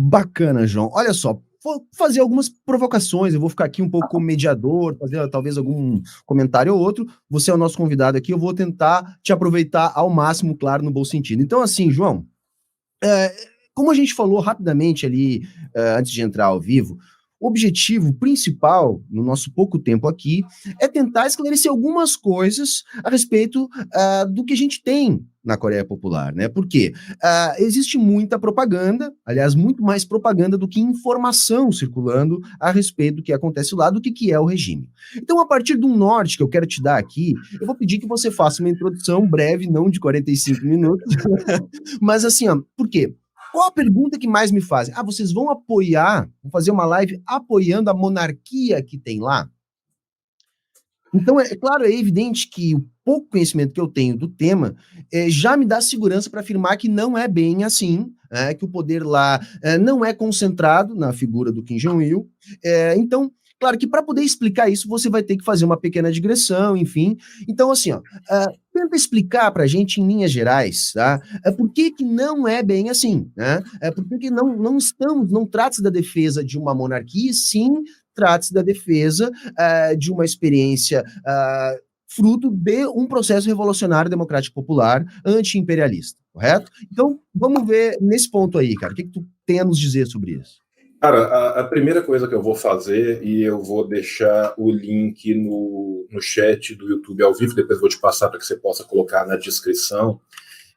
Bacana, João. Olha só, vou fazer algumas provocações, eu vou ficar aqui um pouco como mediador, fazer talvez algum comentário ou outro. Você é o nosso convidado aqui, eu vou tentar te aproveitar ao máximo, claro, no bom sentido. Então, assim, João, é, como a gente falou rapidamente ali, antes de entrar ao vivo, o objetivo principal, no nosso pouco tempo aqui, é tentar esclarecer algumas coisas a respeito do que a gente tem na Coreia Popular, né? Porque existe muita propaganda, aliás, muito mais propaganda do que informação circulando a respeito do que acontece lá, do que é o regime. Então, a partir do norte que eu quero te dar aqui, eu vou pedir que você faça uma introdução breve, não de 45 minutos, mas assim, ó, por quê? Qual a pergunta que mais me fazem? Ah, vocês vão apoiar, vão fazer uma live apoiando a monarquia que tem lá? Então, é claro, é evidente que o pouco conhecimento que eu tenho do tema já me dá segurança para afirmar que não é bem assim, que o poder lá não é concentrado na figura do Kim Jong-il. Então, claro que para poder explicar isso, você vai ter que fazer uma pequena digressão, enfim. Então, assim, ó, tenta explicar para a gente, em linhas gerais, tá? Por que que não é bem assim, né? Por que que não trata-se da defesa de uma monarquia, sim trata-se da defesa de uma experiência fruto de um processo revolucionário democrático popular anti-imperialista, correto? Então, vamos ver nesse ponto aí, cara. O que tu tem a nos dizer sobre isso? Cara, a primeira coisa que eu vou fazer, e eu vou deixar o link no chat do YouTube ao vivo, depois vou te passar para que você possa colocar na descrição,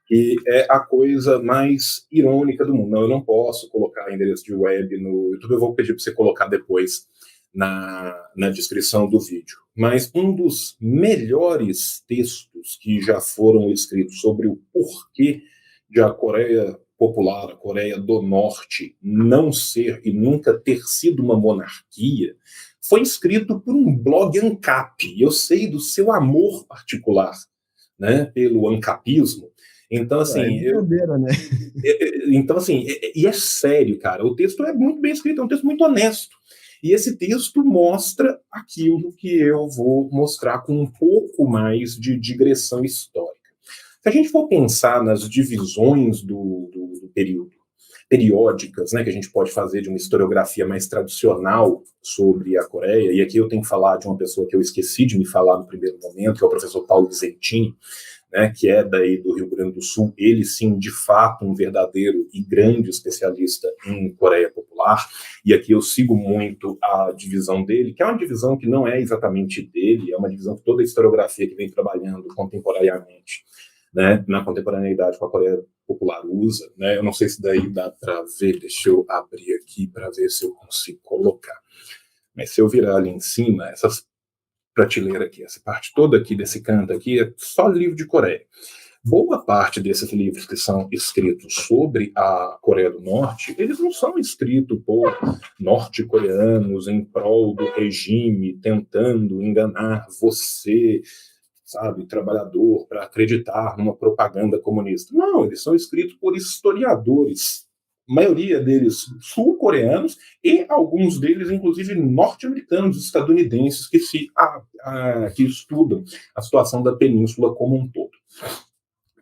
que é a coisa mais irônica do mundo. Não, eu não posso colocar endereço de web no YouTube, eu vou pedir para você colocar depois na descrição do vídeo. Mas um dos melhores textos que já foram escritos sobre o porquê de a Coreia Popular, a Coreia do Norte, não ser e nunca ter sido uma monarquia, foi escrito por um blog ANCAP. Eu sei do seu amor particular, né, pelo ancapismo. Então, É assim, brincadeira, né? então, assim, e é sério, cara. O texto é muito bem escrito, é um texto muito honesto. E esse texto mostra aquilo que eu vou mostrar com um pouco mais de digressão histórica. Se a gente for pensar nas divisões do período, periódicas, né, que a gente pode fazer de uma historiografia mais tradicional sobre a Coreia, e aqui eu tenho que falar de uma pessoa que eu esqueci de me falar no primeiro momento, que é o professor Paulo Vicentini, né, que é daí do Rio Grande do Sul, ele sim, de fato, um verdadeiro e grande especialista em Coreia Popular, e aqui eu sigo muito a divisão dele, que é uma divisão que não é exatamente dele, é uma divisão que toda a historiografia que vem trabalhando contemporaneamente, né, na contemporaneidade com a Coreia Popular usa, né, eu não sei se daí dá para ver, deixa eu abrir aqui para ver se eu consigo colocar, mas se eu virar ali em cima, essas prateleira aqui, essa parte toda aqui desse canto aqui é só livro de Coreia. Boa parte desses livros que são escritos sobre a Coreia do Norte, eles não são escritos por norte-coreanos em prol do regime, tentando enganar você, sabe, trabalhador, para acreditar numa propaganda comunista. Não, eles são escritos por historiadores, a maioria deles sul-coreanos e alguns deles, inclusive, norte-americanos, estadunidenses, que estudam a situação da península como um todo.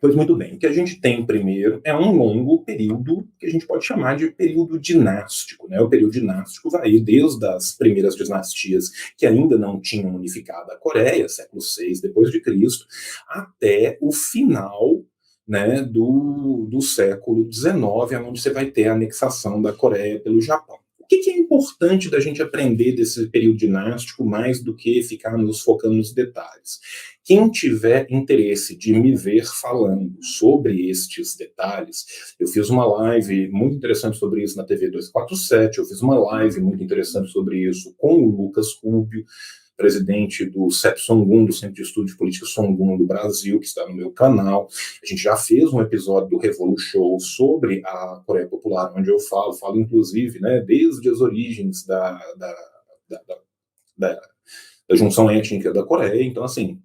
Pois muito bem, o que a gente tem primeiro é um longo período que a gente pode chamar de período dinástico. Né? O período dinástico vai desde as primeiras dinastias que ainda não tinham unificado a Coreia, século VI depois de Cristo, até o final, né, do século XIX, onde você vai ter a anexação da Coreia pelo Japão. O que é importante da gente aprender desse período dinástico, mais do que ficar nos focando nos detalhes? Quem tiver interesse de me ver falando sobre estes detalhes, eu fiz uma live muito interessante sobre isso na TV 247, eu fiz uma live muito interessante sobre isso com o Lucas Rubio, presidente do CEP Songun, do Centro de Estudo de Política Songun do Brasil, que está no meu canal. A gente já fez um episódio do Revolu Show sobre a Coreia Popular, onde eu falo inclusive, né, desde as origens da junção étnica da Coreia. Então, assim,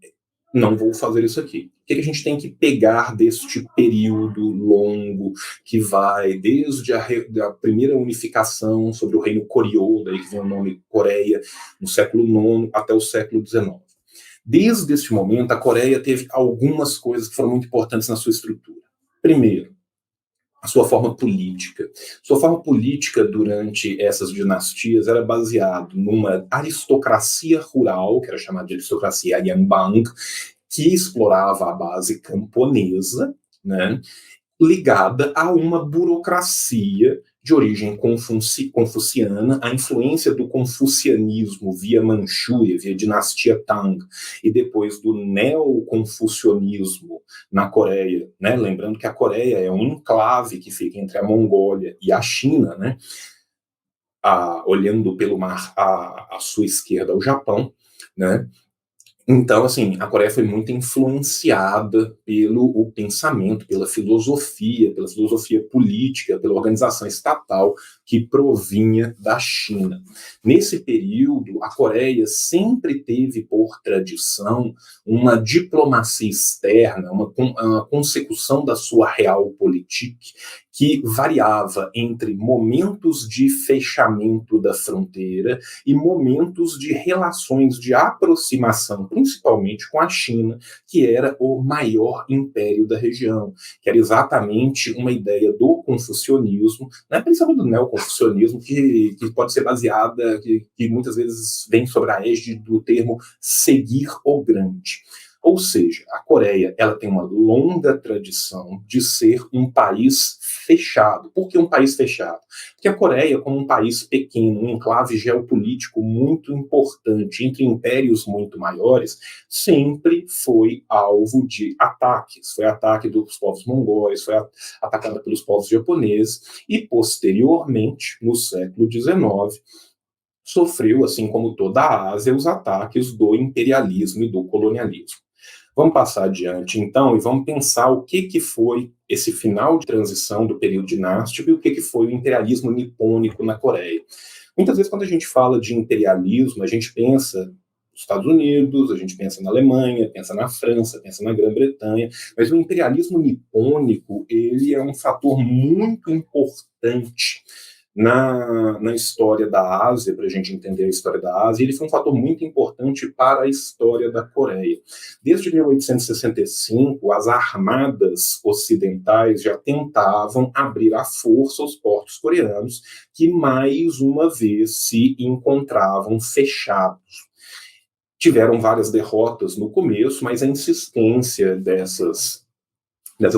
não vou fazer isso aqui. O que a gente tem que pegar deste período longo que vai desde a primeira unificação sobre o reino Goryeo, daí que vem o nome Coreia, no século IX até o século XIX. Desde este momento, a Coreia teve algumas coisas que foram muito importantes na sua estrutura. Primeiro, a sua forma política. Sua forma política durante essas dinastias era baseada numa aristocracia rural, que era chamada de aristocracia Yanbang, que explorava a base camponesa, né, ligada a uma burocracia de origem confuciana, a influência do confucianismo via Manchúria, via dinastia Tang, e depois do neoconfucionismo na Coreia, né? Lembrando que a Coreia é um enclave que fica entre a Mongólia e a China, né? Olhando pelo mar à sua esquerda o Japão, né? Então, assim, a Coreia foi muito influenciada pelo pensamento, pela filosofia política, pela organização estatal que provinha da China. Nesse período, a Coreia sempre teve por tradição uma diplomacia externa, uma consecução da sua realpolitik, que variava entre momentos de fechamento da fronteira e momentos de relações de aproximação, principalmente com a China, que era o maior império da região, que era exatamente uma ideia do confucionismo, né, principalmente do neoconfucionismo, que pode ser baseada, que muitas vezes vem sobre a égide do termo seguir o grande. Ou seja, a Coreia ela tem uma longa tradição de ser um país fechado. Por que um país fechado? Porque a Coreia, como um país pequeno, um enclave geopolítico muito importante, entre impérios muito maiores, sempre foi alvo de ataques. Foi ataque dos povos mongóis, foi atacada pelos povos japoneses e, posteriormente, no século XIX, sofreu, assim como toda a Ásia, os ataques do imperialismo e do colonialismo. Vamos passar adiante, então, e vamos pensar o que foi esse final de transição do período dinástico e o que foi o imperialismo nipônico na Coreia. Muitas vezes, quando a gente fala de imperialismo, a gente pensa nos Estados Unidos, a gente pensa na Alemanha, pensa na França, pensa na Grã-Bretanha, mas o imperialismo nipônico, ele é um fator muito importante na história da Ásia, para a gente entender a história da Ásia. Ele foi um fator muito importante para a história da Coreia. Desde 1865, as armadas ocidentais já tentavam abrir à força os portos coreanos, que mais uma vez se encontravam fechados. Tiveram várias derrotas no começo, mas a insistência dessas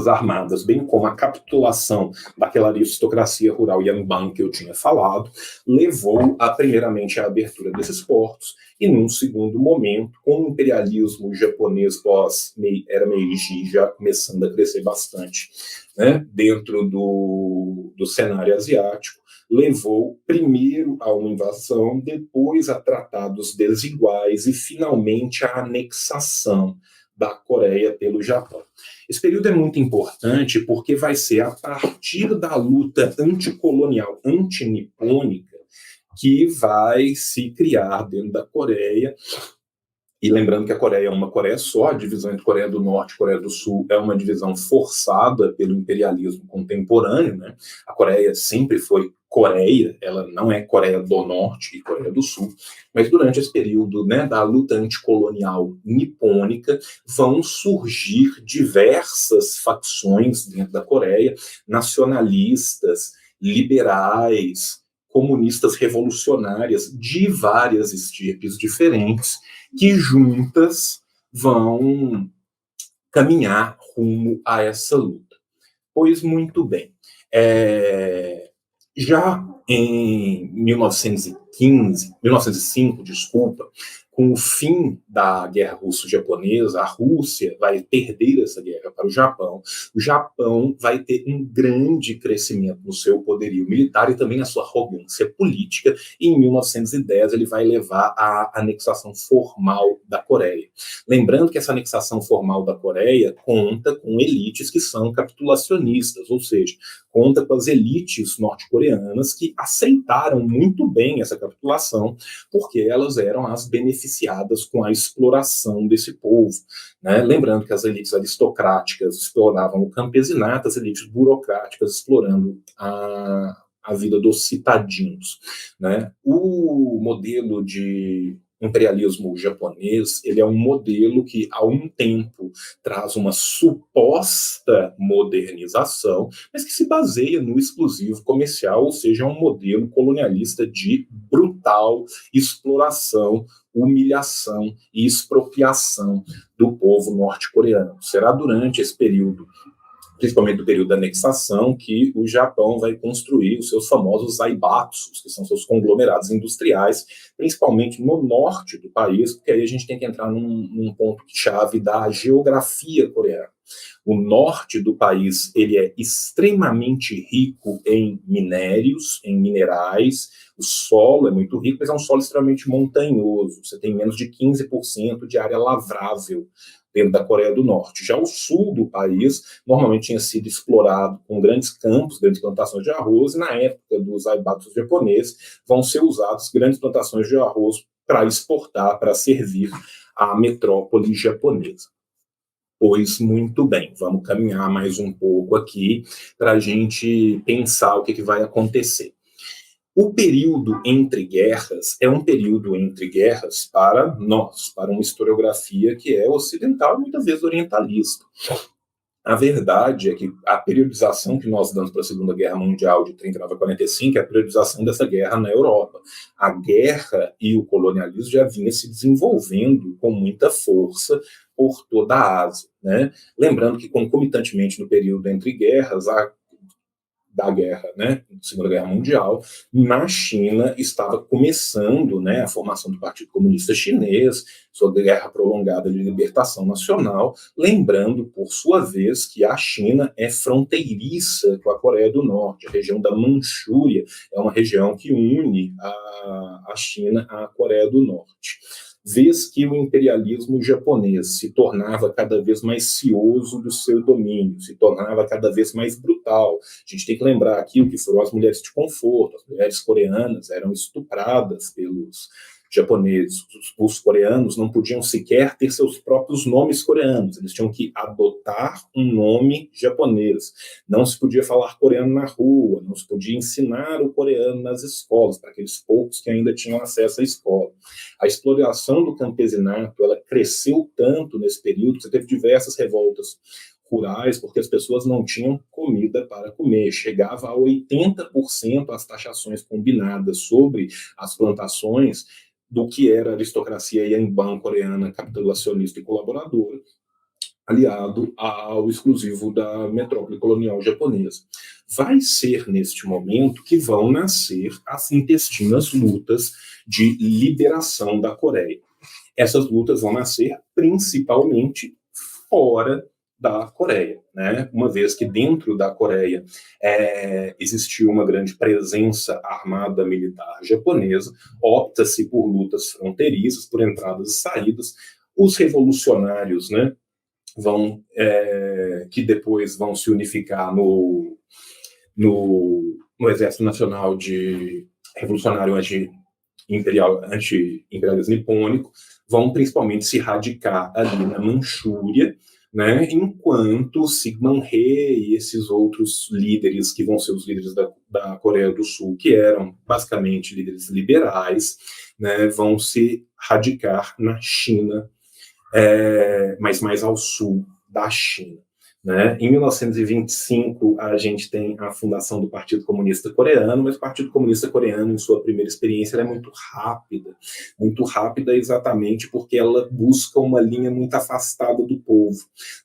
armadas, bem como a capitulação daquela aristocracia rural Yanban que eu tinha falado, levou primeiramente à abertura desses portos e, num segundo momento, com o imperialismo japonês pós-era Meiji já começando a crescer bastante, né, dentro do cenário asiático, levou primeiro a uma invasão, depois a tratados desiguais e, finalmente, a anexação da Coreia pelo Japão. Esse período é muito importante porque vai ser a partir da luta anticolonial, antinipônica, que vai se criar dentro da Coreia. E lembrando que a Coreia é uma Coreia só, a divisão entre Coreia do Norte e Coreia do Sul é uma divisão forçada pelo imperialismo contemporâneo, né? A Coreia sempre foi Coreia, ela não é Coreia do Norte e Coreia do Sul, mas durante esse período, né, da luta anticolonial nipônica, vão surgir diversas facções dentro da Coreia, nacionalistas, liberais, comunistas revolucionárias de várias estirpes diferentes, que juntas vão caminhar rumo a essa luta. Pois muito bem. Já em 1905, com o fim da Guerra Russo-Japonesa, a Rússia vai perder essa guerra para o Japão. O Japão vai ter um grande crescimento no seu poderio militar e também na sua arrogância política, e em 1910 ele vai levar à anexação formal da Coreia. Lembrando que essa anexação formal da Coreia conta com elites que são capitulacionistas, ou seja, conta com as elites norte-coreanas que aceitaram muito bem essa capitulação, porque elas eram as beneficiadas com a exploração desse povo, né? Lembrando que as elites aristocráticas exploravam o campesinato, as elites burocráticas explorando a vida dos citadinos, né? O modelo de imperialismo japonês, ele é um modelo que, há um tempo, traz uma suposta modernização, mas que se baseia no exclusivo comercial, ou seja, é um modelo colonialista de brutal exploração, humilhação e expropriação do povo norte-coreano. Será durante esse período, principalmente do período da anexação, que o Japão vai construir os seus famosos zaibatsus, que são seus conglomerados industriais, principalmente no norte do país, porque aí a gente tem que entrar num ponto-chave da geografia coreana. O norte do país ele é extremamente rico em minérios, em minerais, o solo é muito rico, mas é um solo extremamente montanhoso, você tem menos de 15% de área lavrável dentro da Coreia do Norte. Já o sul do país normalmente tinha sido explorado com grandes campos, grandes plantações de arroz, e na época dos zaibatsus japoneses vão ser usadas grandes plantações de arroz para exportar, para servir a metrópole japonesa. Pois muito bem, vamos caminhar mais um pouco aqui para a gente pensar o que vai acontecer. O período entre guerras é um período entre guerras para nós, para uma historiografia que é ocidental e muitas vezes orientalista. A verdade é que a periodização que nós damos para a Segunda Guerra Mundial de 39 a 45 é a periodização dessa guerra na Europa. A guerra e o colonialismo já vinha se desenvolvendo com muita força por toda a Ásia, né? Lembrando que concomitantemente no período entre guerras, da guerra, né, Segunda Guerra Mundial, na China estava começando, né, a formação do Partido Comunista Chinês, sua guerra prolongada de libertação nacional, lembrando, por sua vez, que a China é fronteiriça com a Coreia do Norte, a região da Manchúria é uma região que une a China à Coreia do Norte. Vez que o imperialismo japonês se tornava cada vez mais cioso do seu domínio, se tornava cada vez mais brutal. A gente tem que lembrar aqui o que foram as mulheres de conforto, as mulheres coreanas eram estupradas pelos japoneses. Os coreanos não podiam sequer ter seus próprios nomes coreanos, eles tinham que adotar um nome japonês. Não se podia falar coreano na rua, não se podia ensinar o coreano nas escolas, para aqueles poucos que ainda tinham acesso à escola. A exploração do campesinato, ela cresceu tanto nesse período que você teve diversas revoltas rurais, porque as pessoas não tinham comida para comer. Chegava a 80% as taxações combinadas sobre as plantações do que era a aristocracia Yanban coreana, capitulacionista e colaboradora, aliado ao exclusivo da metrópole colonial japonesa. Vai ser neste momento que vão nascer as intestinas lutas de liberação da Coreia. Essas lutas vão nascer principalmente fora da Coreia, né? Uma vez que dentro da Coreia existiu uma grande presença armada militar japonesa, opta-se por lutas fronteiriças, por entradas e saídas. Os revolucionários, né, que depois vão se unificar no Exército Nacional de Revolucionário Anti-Imperialismo Nipônico, vão principalmente se radicar ali na Manchúria, né, enquanto Syngman Rhee e esses outros líderes, que vão ser os líderes da Coreia do Sul, que eram basicamente líderes liberais, né, vão se radicar na China, mas mais ao sul da China. Né? Em 1925, a gente tem a fundação do Partido Comunista Coreano, mas o Partido Comunista Coreano, em sua primeira experiência, é muito rápida exatamente porque ela busca uma linha muito afastada do povo.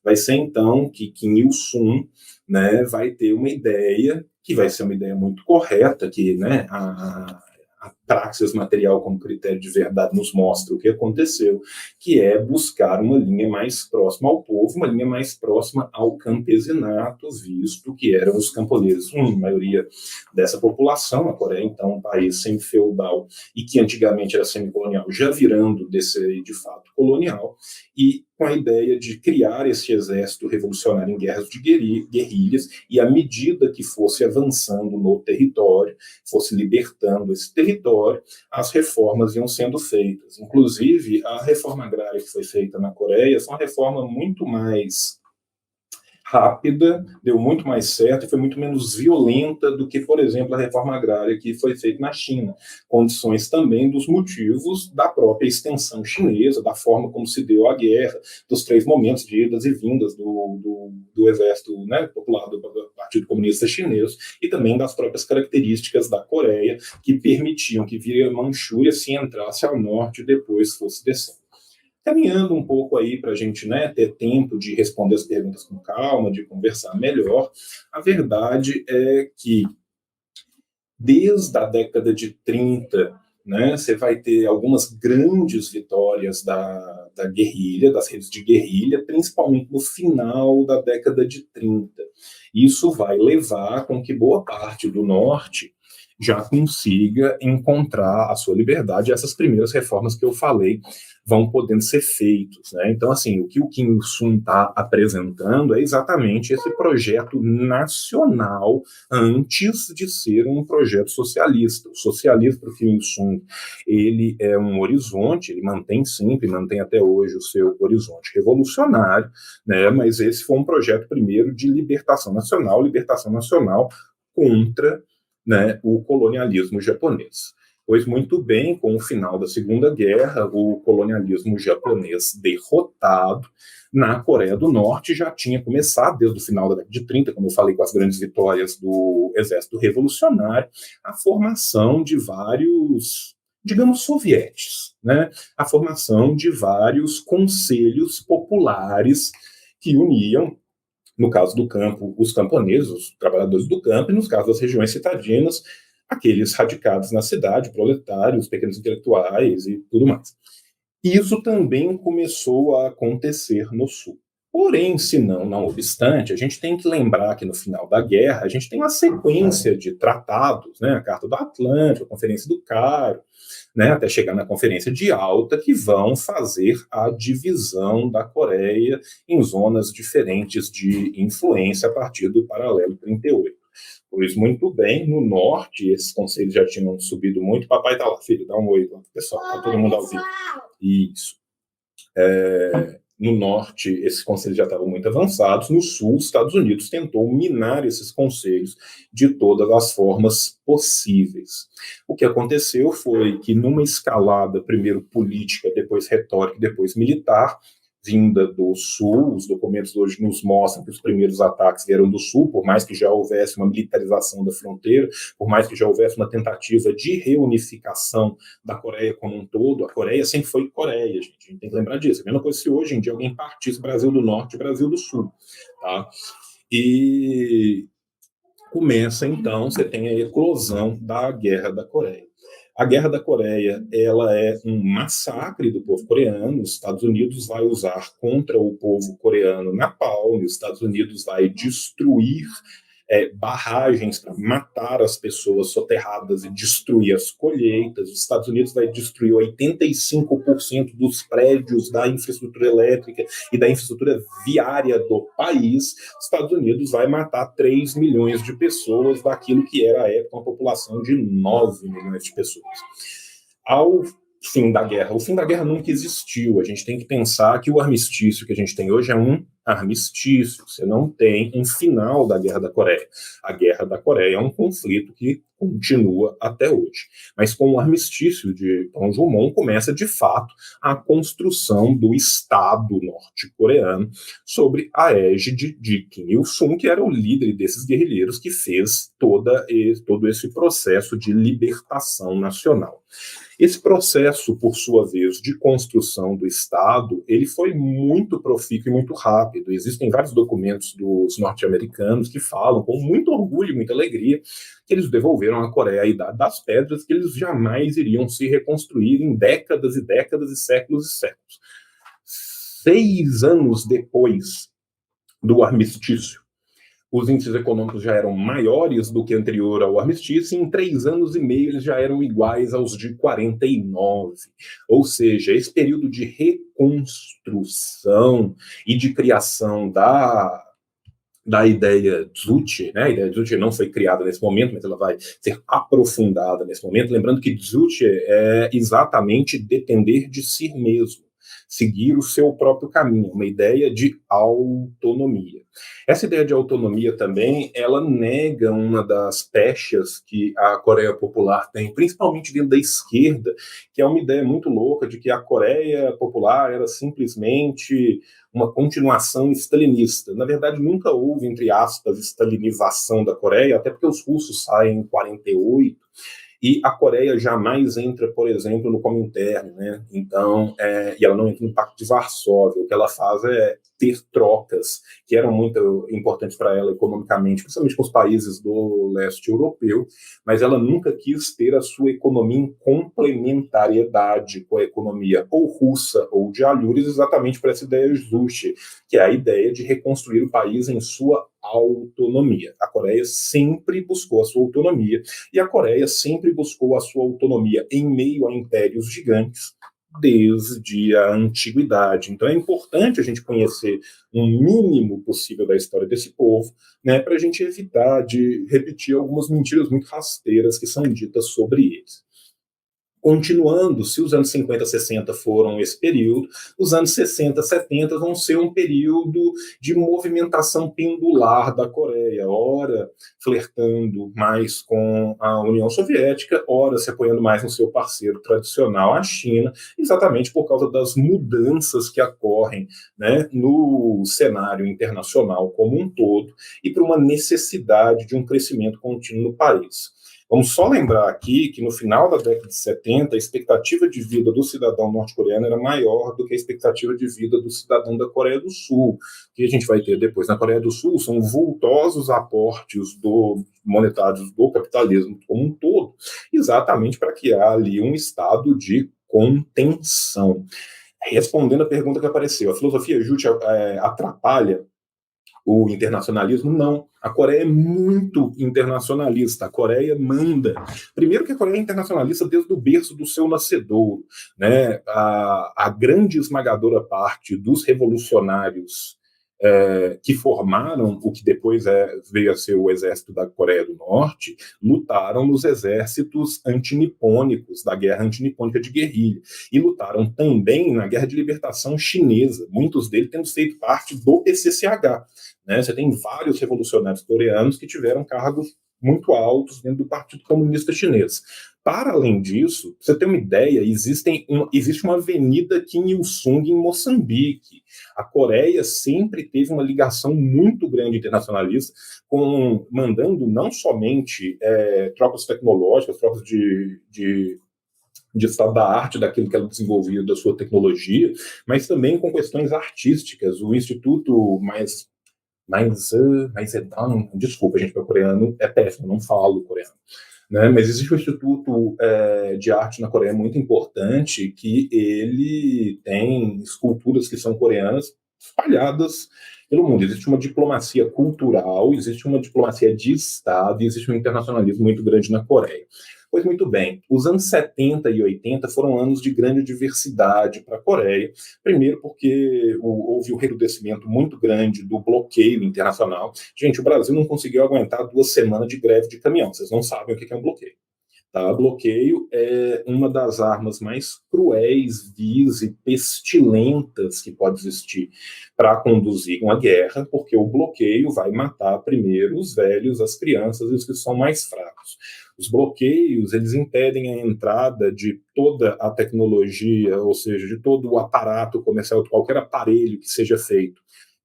Vai ser então que Kim Il-sung, né, vai ter uma ideia, que vai ser uma ideia muito correta, que, né, a praxis material como critério de verdade nos mostra o que aconteceu, que é buscar uma linha mais próxima ao povo, uma linha mais próxima ao campesinato, visto que eram os camponeses, a maioria dessa população. A Coreia, então, um país semi-feudal e que antigamente era semi-colonial, já virando desse, de fato, colonial, e com a ideia de criar esse exército revolucionário em guerras de guerrilhas, e à medida que fosse avançando no território, fosse libertando esse território, as reformas iam sendo feitas. Inclusive, a reforma agrária que foi feita na Coreia foi uma reforma muito mais rápida, deu muito mais certo e foi muito menos violenta do que, por exemplo, a reforma agrária que foi feita na China. Condições também dos motivos da própria extensão chinesa, da forma como se deu a guerra, dos 3 momentos de idas e vindas do exército, né, popular do Partido Comunista Chinês, e também das próprias características da Coreia, que permitiam que via Manchúria se entrasse ao norte e depois fosse descendo. Caminhando um pouco aí para a gente, né, ter tempo de responder as perguntas com calma, de conversar melhor, a verdade é que desde a década de 30, né, você vai ter algumas grandes vitórias da guerrilha, das redes de guerrilha, principalmente no final da década de 30. Isso vai levar com que boa parte do norte já consiga encontrar a sua liberdade. Essas primeiras reformas que eu falei vão podendo ser feitos, né? Então, assim, o que o Kim Il-sung está apresentando é exatamente esse projeto nacional antes de ser um projeto socialista. O socialismo para o Kim Il-sung, ele é um horizonte, ele mantém sempre, mantém até hoje o seu horizonte revolucionário, né? Mas esse foi um projeto primeiro de libertação nacional contra, né, o colonialismo japonês. Pois muito bem, com o final da Segunda Guerra, o colonialismo japonês derrotado, na Coreia do Norte já tinha começado, desde o final da década de 30, como eu falei, com as grandes vitórias do Exército Revolucionário, a formação de vários, digamos, sovietes, né? A formação de vários conselhos populares que uniam, no caso do campo, os camponeses, os trabalhadores do campo, e nos casos das regiões citadinas, aqueles radicados na cidade, proletários, pequenos intelectuais e tudo mais. Isso também começou a acontecer no Sul. Porém, se não obstante, a gente tem que lembrar que no final da guerra a gente tem uma sequência de tratados, né, a Carta do Atlântico, a Conferência do Cairo, né, até chegar na Conferência de Alta, que vão fazer a divisão da Coreia em zonas diferentes de influência a partir do paralelo 38. Pois muito bem, no norte, esses conselhos já tinham subido muito. Papai tá lá, filho, dá um oi lá, pessoal, tá todo mundo ao vivo. Isso. No norte, esses conselhos já estavam muito avançados. No sul, os Estados Unidos tentou minar esses conselhos de todas as formas possíveis. O que aconteceu foi que, numa escalada, primeiro política, depois retórica, depois militar, vinda do Sul, os documentos hoje nos mostram que os primeiros ataques vieram do Sul, por mais que já houvesse uma militarização da fronteira, por mais que já houvesse uma tentativa de reunificação da Coreia como um todo. A Coreia sempre foi Coreia, gente, a gente tem que lembrar disso. É a mesma coisa se hoje em dia alguém partisse Brasil do Norte e Brasil do Sul, tá? E começa, então, você tem a eclosão da Guerra da Coreia. A Guerra da Coreia, ela é um massacre do povo coreano. Os Estados Unidos vai usar contra o povo coreano napalm, os Estados Unidos vai destruir barragens para matar as pessoas soterradas e destruir as colheitas. Os Estados Unidos vai destruir 85% dos prédios da infraestrutura elétrica e da infraestrutura viária do país. Os Estados Unidos vai matar 3 milhões de pessoas daquilo que era à época uma população de 9 milhões de pessoas. Ao fim da guerra, o fim da guerra nunca existiu. A gente tem que pensar que o armistício que a gente tem hoje é um armistício. Você não tem um final da Guerra da Coreia. A Guerra da Coreia é um conflito que continua até hoje. Mas com o armistício de Panmunjom começa, de fato, a construção do Estado norte-coreano sob a égide de Kim Il-sung, que era o líder desses guerrilheiros que fez todo esse processo de libertação nacional. Esse processo, por sua vez, de construção do Estado, ele foi muito profícuo e muito rápido. Existem vários documentos dos norte-americanos que falam com muito orgulho e muita alegria que eles devolveram à Coreia a Idade das Pedras, que eles jamais iriam se reconstruir em décadas e décadas e séculos. 6 anos depois do armistício, os índices econômicos já eram maiores do que anterior ao armistício, e em 3 anos e meio eles já eram iguais aos de 49. Ou seja, esse período de reconstrução e de criação da ideia Juche, né? A ideia Juche não foi criada nesse momento, mas ela vai ser aprofundada nesse momento. Lembrando que Juche é exatamente depender de si mesmo. seguir o seu próprio caminho, uma ideia de autonomia. Essa ideia de autonomia também, ela nega uma das pechas que a Coreia Popular tem, principalmente dentro da esquerda, que é uma ideia muito louca de que a Coreia Popular era simplesmente uma continuação stalinista. Na verdade, nunca houve, entre aspas, stalinização da Coreia, até porque os russos saem em 48, e a Coreia jamais entra, por exemplo, no Comintern, né? Então, e ela não entra no Pacto de Varsóvia. O que ela faz é ter trocas que eram muito importantes para ela economicamente, principalmente com os países do leste europeu, mas ela nunca quis ter a sua economia em complementariedade com a economia ou russa ou de Alhures, exatamente por essa ideia justa, que é a ideia de reconstruir o país em sua autonomia. A Coreia sempre buscou a sua autonomia, e a Coreia sempre buscou a sua autonomia em meio a impérios gigantes desde a antiguidade. Então é importante a gente conhecer um mínimo possível da história desse povo, né, para a gente evitar de repetir algumas mentiras muito rasteiras que são ditas sobre eles. Continuando, se os anos 50, 60 foram esse período, os anos 60, 70 vão ser um período de movimentação pendular da Coreia, ora flertando mais com a União Soviética, ora se apoiando mais no seu parceiro tradicional, a China, exatamente por causa das mudanças que ocorrem, né, no cenário internacional como um todo e por uma necessidade de um crescimento contínuo no país. Vamos só lembrar aqui que no final da década de 70, a expectativa de vida do cidadão norte-coreano era maior do que a expectativa de vida do cidadão da Coreia do Sul. O que a gente vai ter depois na Coreia do Sul são vultosos aportes monetários do capitalismo como um todo, exatamente para criar ali um estado de contenção. Respondendo a pergunta que apareceu, a filosofia Juche atrapalha o internacionalismo? Não. A Coreia é muito internacionalista. A Coreia manda. Primeiro que a Coreia é internacionalista desde o berço do seu nascedouro, né? A grande esmagadora parte dos revolucionários que formaram o que depois veio a ser o exército da Coreia do Norte, lutaram nos exércitos antinipônicos, da guerra antinipônica de guerrilha, e lutaram também na guerra de libertação chinesa, muitos deles tendo feito parte do PCCH. Né? Você tem vários revolucionários coreanos que tiveram cargos muito altos dentro do Partido Comunista Chinês. Para além disso, pra você ter uma ideia, existe uma avenida Kim Il-sung em Moçambique. A Coreia sempre teve uma ligação muito grande internacionalista, mandando não somente tropas tecnológicas, tropas de estado da arte, daquilo que ela desenvolvia, da sua tecnologia, mas também com questões artísticas. O Instituto desculpa, gente, meu coreano é péssimo, não falo coreano. Né? Mas existe um instituto de arte na Coreia muito importante que ele tem esculturas que são coreanas espalhadas pelo mundo. Existe uma diplomacia cultural, existe uma diplomacia de Estado e existe um internacionalismo muito grande na Coreia. Pois muito bem, os anos 70 e 80 foram anos de grande diversidade para a Coreia. Primeiro porque houve um recrudescimento muito grande do bloqueio internacional. Gente, o Brasil não conseguiu aguentar 2 semanas de greve de caminhão. Vocês não sabem o que é um bloqueio. Tá? Bloqueio é uma das armas mais cruéis, vis e pestilentas que pode existir para conduzir uma guerra, porque o bloqueio vai matar primeiro os velhos, as crianças e os que são mais fracos. Os bloqueios, eles impedem a entrada de toda a tecnologia, ou seja, de todo o aparato comercial, de qualquer aparelho que seja feito,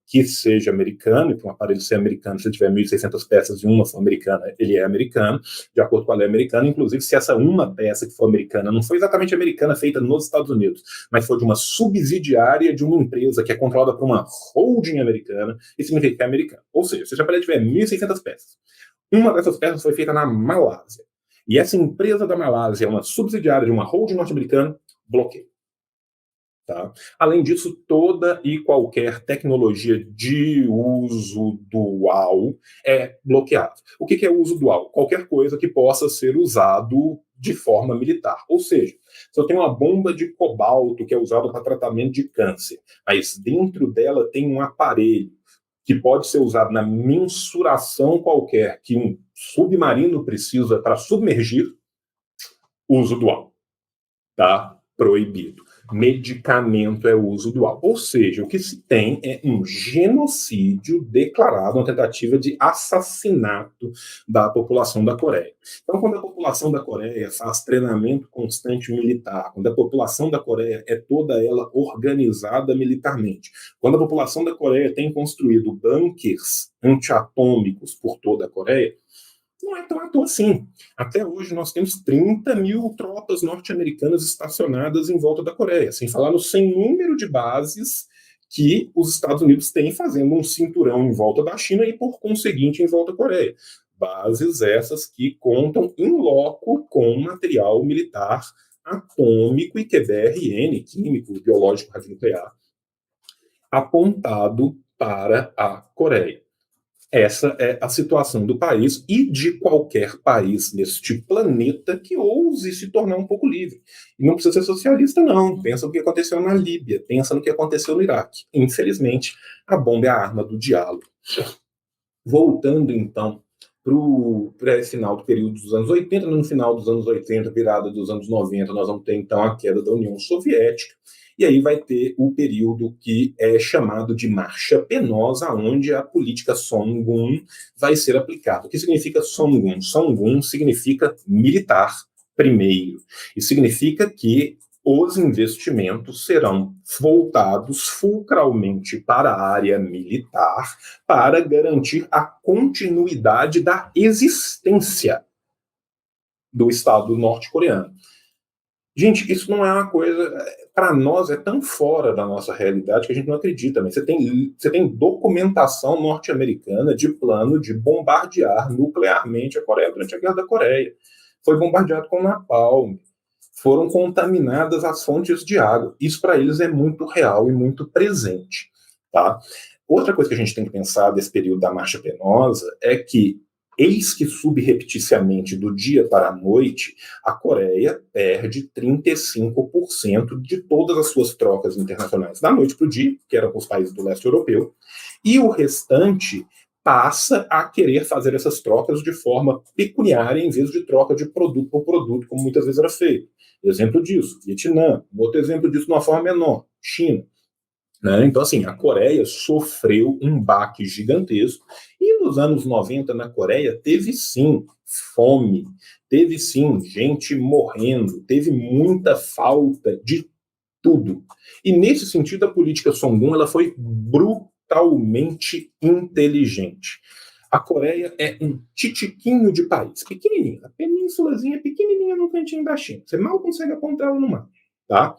que seja americano, e para um aparelho ser americano, se tiver 1.600 peças e uma for americana, ele é americano, de acordo com a lei americana, inclusive se essa uma peça que for americana não foi exatamente americana, feita nos Estados Unidos, mas foi de uma subsidiária de uma empresa que é controlada por uma holding americana, isso significa que é americano. Ou seja, se esse aparelho tiver 1.600 peças, uma dessas peças foi feita na Malásia, e essa empresa da Malásia é uma subsidiária de uma holding norte-americana, bloqueio. Tá? Além disso, toda e qualquer tecnologia de uso dual é bloqueada. O que é uso dual? Qualquer coisa que possa ser usado de forma militar. Ou seja, se eu tenho uma bomba de cobalto que é usada para tratamento de câncer, mas dentro dela tem um aparelho que pode ser usado na mensuração qualquer que um submarino precisa para submergir, uso dual. Tá? Proibido. medicamento é o uso dual. Ou seja, o que se tem é um genocídio declarado, uma tentativa de assassinato da população da Coreia. Então, quando a população da Coreia faz treinamento constante militar, quando a população da Coreia é toda ela organizada militarmente, quando a população da Coreia tem construído bunkers antiatômicos por toda a Coreia, não é tão à toa assim. Até hoje nós temos 30 mil tropas norte-americanas estacionadas em volta da Coreia, sem falar no sem número de bases que os Estados Unidos têm fazendo um cinturão em volta da China e, por conseguinte, em volta da Coreia. Bases essas que contam em loco com material militar atômico e QBRN, químico, biológico, radionuclear, apontado para a Coreia. Essa é a situação do país e de qualquer país neste planeta que ouse se tornar um pouco livre. E não precisa ser socialista, não. Pensa no que aconteceu na Líbia, pensa no que aconteceu no Iraque. Infelizmente, a bomba é a arma do diálogo. Voltando, então, para esse final do período dos anos 80, no final dos anos 80, virada dos anos 90, nós vamos ter, então, a queda da União Soviética, e aí vai ter o período que é chamado de Marcha Penosa, onde a política Songun vai ser aplicada. O que significa Songun? Songun significa militar primeiro, e significa que os investimentos serão voltados fulcralmente para a área militar para garantir a continuidade da existência do Estado norte-coreano. Gente, isso não é uma coisa... Para nós, é tão fora da nossa realidade que a gente não acredita. Mas você tem documentação norte-americana de plano de bombardear nuclearmente a Coreia durante a Guerra da Coreia. Foi bombardeado com napalm. Foram contaminadas as fontes de água. Isso, para eles, é muito real e muito presente. Tá? Outra coisa que a gente tem que pensar desse período da Marcha Penosa é que, eis que subrepticiamente do dia para a noite, a Coreia perde 35% de todas as suas trocas internacionais da noite para o dia, que eram com os países do leste europeu, e o restante passa a querer fazer essas trocas de forma pecuniária em vez de troca de produto por produto, como muitas vezes era feito. Exemplo disso, Vietnã. Um outro exemplo disso de uma forma menor, China. Né? Então, assim, a Coreia sofreu um baque gigantesco e nos anos 90 na Coreia teve sim fome, teve sim gente morrendo, teve muita falta de tudo. E nesse sentido a política Songun ela foi brutalmente inteligente. A Coreia é um titiquinho de país, pequenininho, a penínsulazinha pequenininha no cantinho da China. Você mal consegue apontar ela no mapa, tá?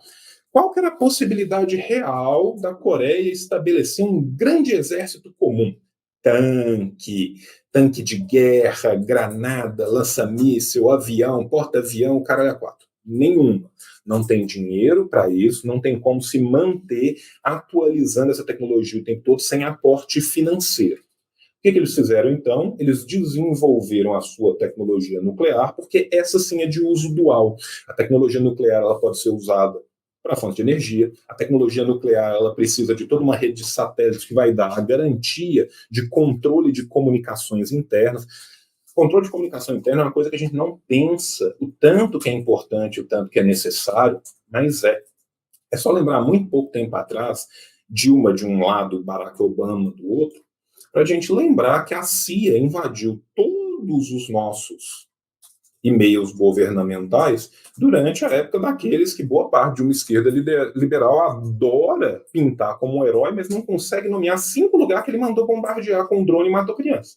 Qual que era a possibilidade real da Coreia estabelecer um grande exército comum? Tanque de guerra, granada, lança-míssil, avião, porta-avião, caralho a quatro. Nenhuma. Não tem dinheiro para isso, não tem como se manter atualizando essa tecnologia o tempo todo sem aporte financeiro. O que eles fizeram, então? Eles desenvolveram a sua tecnologia nuclear, porque essa sim é de uso dual. A tecnologia nuclear ela pode ser usada para fonte de energia. A tecnologia nuclear ela precisa de toda uma rede de satélites que vai dar a garantia de controle de comunicações internas. Controle de comunicação interna é uma coisa que a gente não pensa o tanto que é importante, o tanto que é necessário, mas é. É só lembrar, muito pouco tempo atrás, Dilma de um lado, Barack Obama do outro, para a gente lembrar que a CIA invadiu todos os nossos e-mails governamentais durante a época daqueles que boa parte de uma esquerda liberal adora pintar como um herói, mas não consegue nomear 5 lugares que ele mandou bombardear com um drone e matou criança.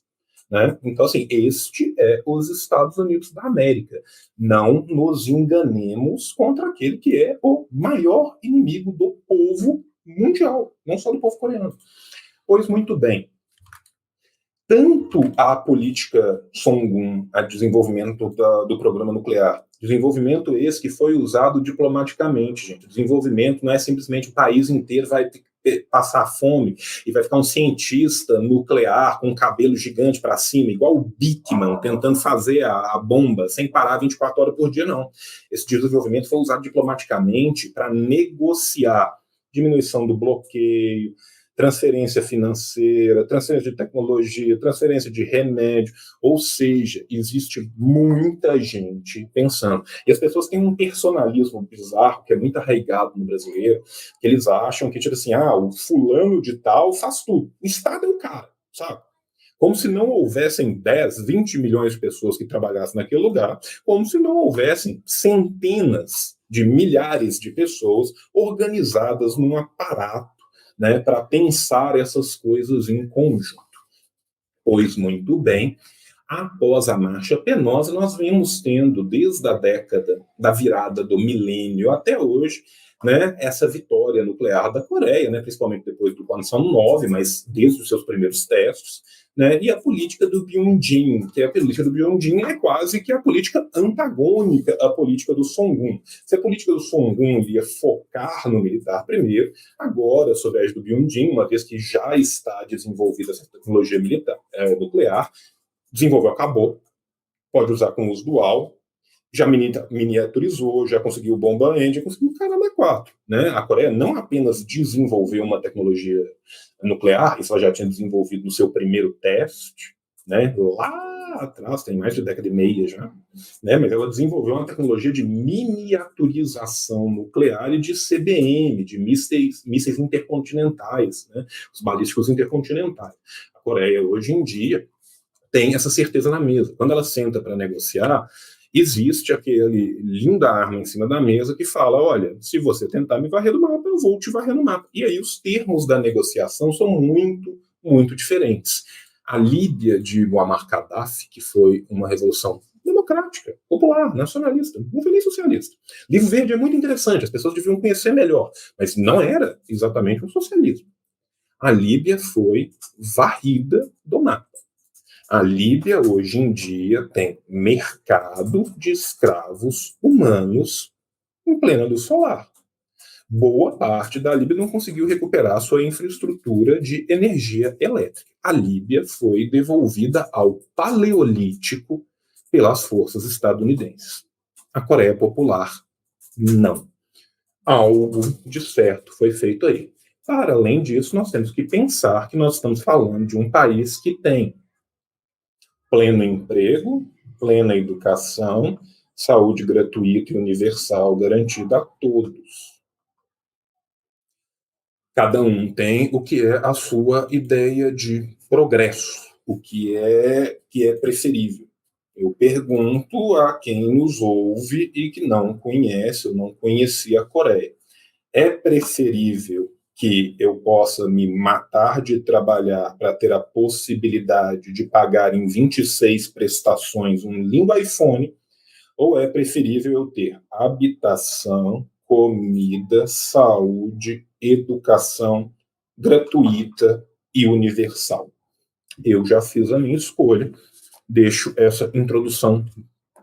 Né? Então, assim, este é os Estados Unidos da América. Não nos enganemos contra aquele que é o maior inimigo do povo mundial, não só do povo coreano. Pois muito bem, tanto a política Songun, a desenvolvimento do programa nuclear, desenvolvimento esse que foi usado diplomaticamente, gente. Desenvolvimento não é simplesmente o país inteiro vai passar fome e vai ficar um cientista nuclear com um cabelo gigante para cima, igual o Bickman, tentando fazer a bomba sem parar 24 horas por dia, não. Esse desenvolvimento foi usado diplomaticamente para negociar diminuição do bloqueio, transferência financeira, transferência de tecnologia, transferência de remédio, ou seja, existe muita gente pensando. E as pessoas têm um personalismo bizarro, que é muito arraigado no brasileiro, que eles acham que, tipo assim, o fulano de tal faz tudo. O Estado é o cara, sabe? Como se não houvessem 10, 20 milhões de pessoas que trabalhassem naquele lugar, como se não houvessem centenas de milhares de pessoas organizadas num aparato, né, para pensar essas coisas em conjunto. Pois muito bem, após a Marcha Penosa, nós vemos tendo, desde a década da virada do milênio até hoje, né, essa vitória nuclear da Coreia, né, principalmente depois do Pansan 9, mas desde os seus primeiros testes, né, e a política do Byung-jin, que a política do Byung-jin é quase que a política antagônica à política do Song-un. Se a política do Song-un ia focar no militar primeiro, agora, sob a égide do Byung-jin, uma vez que já está desenvolvida essa tecnologia militar, nuclear, desenvolveu, acabou, pode usar com uso dual, já miniaturizou, já conseguiu bomba end, já conseguiu caramba 4. Né? A Coreia não apenas desenvolveu uma tecnologia nuclear, isso ela já tinha desenvolvido no seu primeiro teste, né? Lá atrás, tem mais de década e meia já, né? Mas ela desenvolveu uma tecnologia de miniaturização nuclear e de CBM, de mísseis intercontinentais, né? Os balísticos intercontinentais. A Coreia, hoje em dia, tem essa certeza na mesa. Quando ela senta para negociar, existe aquele linda arma em cima da mesa que fala, olha, se você tentar me varrer do mapa, eu vou te varrer no mapa. E aí os termos da negociação são muito, muito diferentes. A Líbia de Muammar Gaddafi, que foi uma revolução democrática, popular, nacionalista, não foi nem socialista. Livro Verde é muito interessante, as pessoas deviam conhecer melhor, mas não era exatamente um socialismo. A Líbia foi varrida do mapa. A Líbia, hoje em dia, tem mercado de escravos humanos em plena luz solar. Boa parte da Líbia não conseguiu recuperar sua infraestrutura de energia elétrica. A Líbia foi devolvida ao Paleolítico pelas forças estadunidenses. A Coreia Popular, não. Algo de certo foi feito aí. Para além disso, nós temos que pensar que nós estamos falando de um país que tem pleno emprego, plena educação, saúde gratuita e universal garantida a todos. Cada um tem o que é a sua ideia de progresso, o que é preferível. Eu pergunto a quem nos ouve e que não conhece ou não conhecia a Coreia. É preferível que eu possa me matar de trabalhar para ter a possibilidade de pagar em 26 prestações um lindo iPhone, ou é preferível eu ter habitação, comida, saúde, educação gratuita e universal? Eu já fiz a minha escolha, deixo essa introdução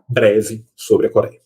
breve sobre a Coreia.